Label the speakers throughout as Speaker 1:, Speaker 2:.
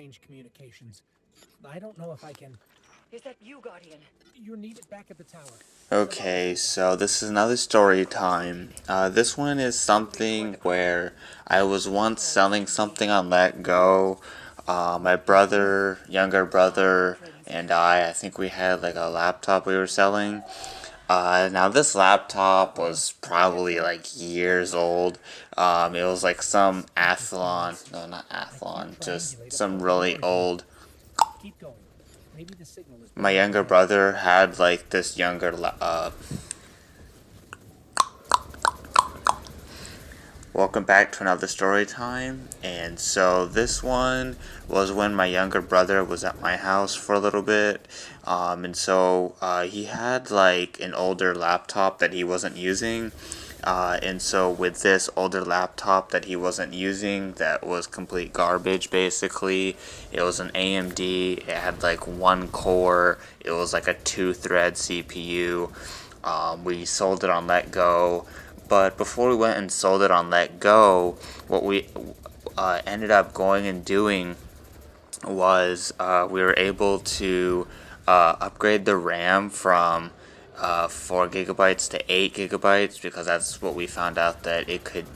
Speaker 1: Range communications. I don't know if I can.
Speaker 2: Is that you, Guardian?
Speaker 1: You're needed back at the tower.
Speaker 3: Okay, so this is another story time. This one is something where I was once selling something on Letgo. My brother, younger brother, and I think we had like a laptop we were selling. Now this laptop was probably like years old. It was like some Athlon, no, not Athlon, just some really old.
Speaker 1: Keep going. Maybe the signal is
Speaker 3: My
Speaker 1: better up
Speaker 3: younger
Speaker 1: ahead.
Speaker 3: brother had like this younger welcome back to another story time. And so this one was when my younger brother was at my house for a little bit. And so he had like an older laptop that he wasn't using. And so with this older laptop that he wasn't using, that was complete garbage basically. It was an AMD. It had like one core. It was like a 2-thread CPU. We sold it on Letgo. But before we went and sold it on Letgo, what we ended up going and doing was we were able to upgrade the RAM from 4 gigabytes to 8 gigabytes because that's what we found out that it could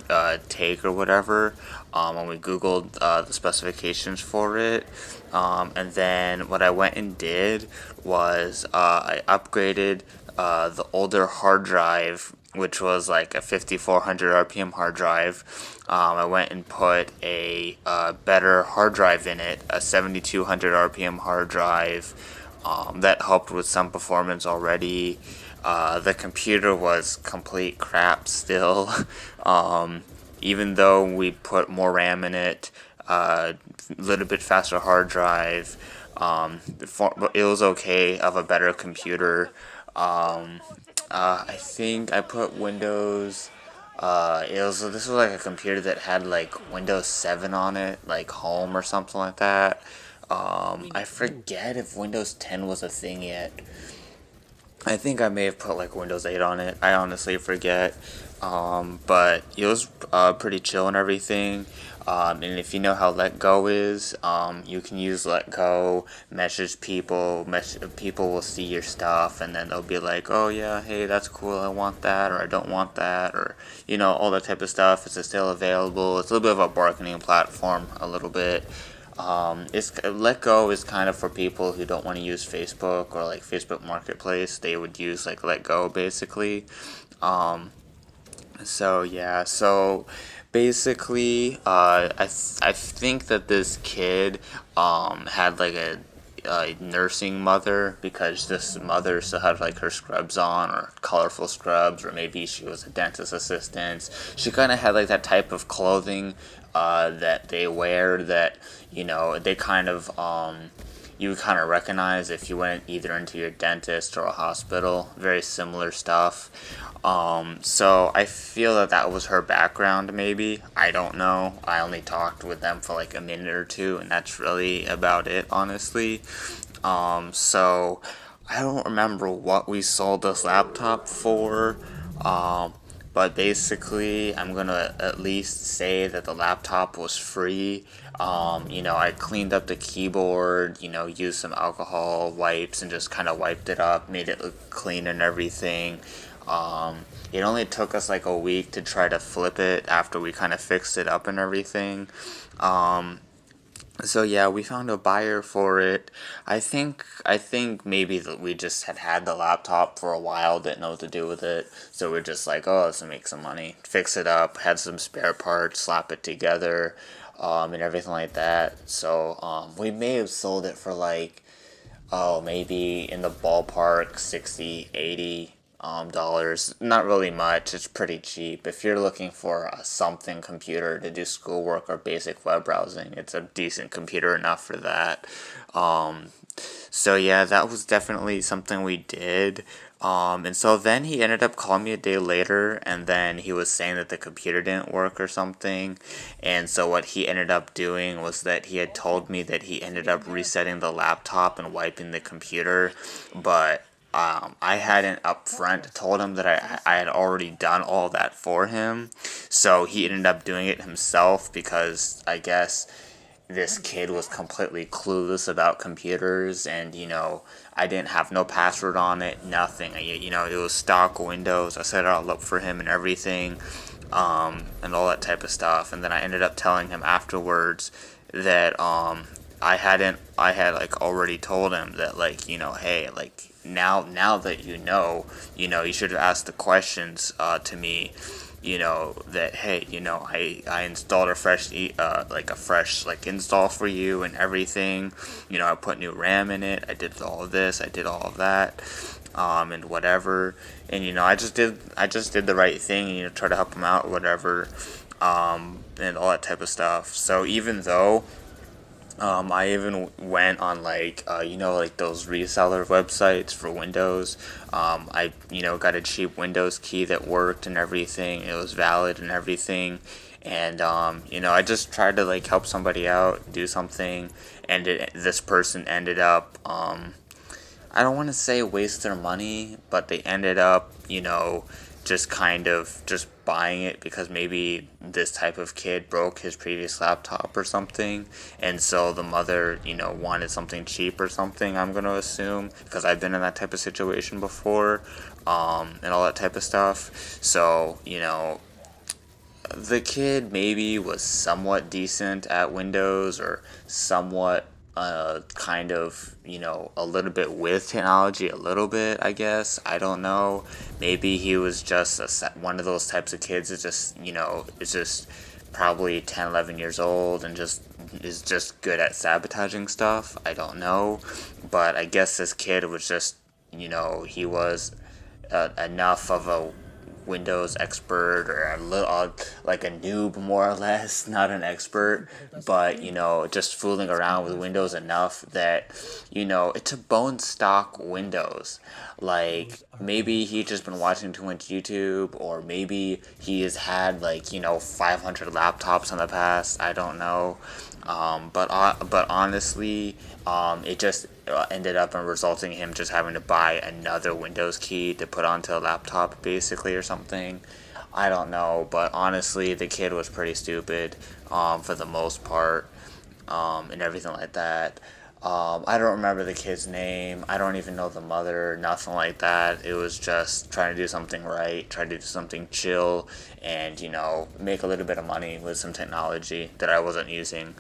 Speaker 3: take or whatever when we googled the specifications for it. And then what I went and did was I upgraded the older hard drive, which was like a 5400 RPM hard drive. I went and put a better hard drive in it, a 7200 RPM hard drive. That helped with some performance already. The computer was complete crap still. Even though we put more RAM in it, a little bit faster hard drive, it was okay of a better computer. I think I put Windows. This was like a computer that had like Windows 7 on it, like Home or something like that. I forget if Windows 10 was a thing yet. I think I may have put like Windows 8 on it. I honestly forget. But it was pretty chill and everything. And if you know how Letgo is, you can use Letgo, message people, people will see your stuff, and then they'll be like, oh yeah, hey, that's cool, I want that, or I don't want that, or, all that type of stuff. It's still available. It's a little bit of a bargaining platform, a little bit. It's Letgo is kind of for people who don't want to use Facebook or like Facebook Marketplace. They would use like Letgo basically. Um, so yeah, so basically, I think that this kid had like a nursing mother because this mother still had like her scrubs on or colorful scrubs, or maybe she was a dentist assistant. She kind of had like that type of clothing that they wear that they kind of you would kind of recognize if you went either into your dentist or a hospital. Very similar stuff. So I feel that that was her background, maybe. I don't know. I only talked with them for like a minute or two, and that's really about it, honestly. So I don't remember what we sold this laptop for. But basically, I'm gonna at least say that the laptop was free. I cleaned up the keyboard, used some alcohol wipes and just kind of wiped it up, made it look clean and everything. It only took us like a week to try to flip it after we kind of fixed it up and everything. So yeah, we found a buyer for it. I think maybe that we just had the laptop for a while, didn't know what to do with it. So we're just like, oh, let's make some money, fix it up, had some spare parts, slap it together, and everything like that. So we may have sold it for like, oh, maybe in the ballpark 60, 80 dollars. Not really much. It's pretty cheap. If you're looking for a something computer to do schoolwork or basic web browsing, it's a decent computer enough for that. Um, so yeah, that was definitely something we did. And so then he ended up calling me a day later, and then he was saying that the computer didn't work or something. And so what he ended up doing was that he had told me that he ended up resetting the laptop and wiping the computer, but I hadn't upfront told him that I had already done all that for him. So he ended up doing it himself because I guess this kid was completely clueless about computers, and I didn't have no password on it, nothing. It was stock Windows. I set it all up for him and everything, and all that type of stuff. And then I ended up telling him afterwards that I had like already told him that, like, hey, like, now that you should have asked the questions to me, that, hey, I installed a fresh like a fresh like install for you and everything. I put new RAM in it, I did all of this, I did all of that, and whatever. And I just did the right thing, try to help him out, whatever, and all that type of stuff. So even though I even went on, like, like those reseller websites for Windows. I got a cheap Windows key that worked and everything. It was valid and everything. And I just tried to, like, help somebody out, do something, and this person ended up, I don't want to say waste their money, but they ended up, just kind of just buying it because maybe this type of kid broke his previous laptop or something, and so the mother, wanted something cheap or something, I'm gonna assume, because I've been in that type of situation before, and all that type of stuff. So, the kid maybe was somewhat decent at Windows, or somewhat kind of, a little bit with technology, a little bit, I guess. I don't know. Maybe he was just one of those types of kids that just, is just probably 10, 11 years old and just is just good at sabotaging stuff. I don't know. But I guess this kid was just, he was enough of a Windows expert, or a little, like a noob, more or less, not an expert, but just fooling around with Windows enough that it's a bone stock Windows. Like, maybe he's just been watching too much YouTube, or maybe he has had, like, 500 laptops in the past. I don't know. But honestly, it just ended up in resulting in him just having to buy another Windows key to put onto a laptop, basically, or something. I don't know, but honestly, the kid was pretty stupid, for the most part, and everything like that. I don't remember the kid's name. I don't even know the mother, nothing like that. It was just trying to do something right, try to do something chill, and, make a little bit of money with some technology that I wasn't using.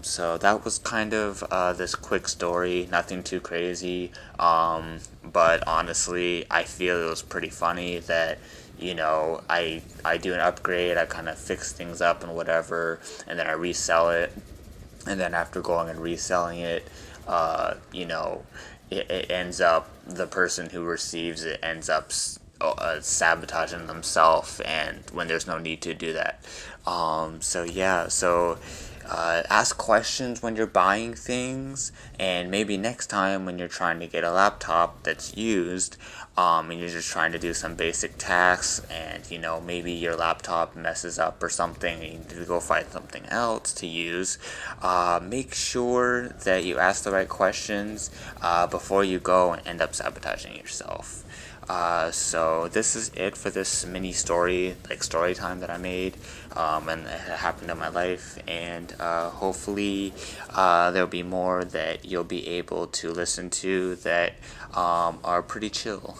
Speaker 3: So that was kind of this quick story, nothing too crazy. But honestly, I feel it was pretty funny that, I do an upgrade, I kind of fix things up and whatever, and then I resell it. And then after going and reselling it, it ends up, the person who receives it ends up sabotaging themselves, and when there's no need to do that. So yeah, so ask questions when you're buying things, and maybe next time when you're trying to get a laptop that's used, and you're just trying to do some basic tasks, and maybe your laptop messes up or something, and you need to go find something else to use, make sure that you ask the right questions before you go and end up sabotaging yourself. So this is it for this mini story time that I made, and it happened in my life, and hopefully there'll be more that you'll be able to listen to that are pretty chill.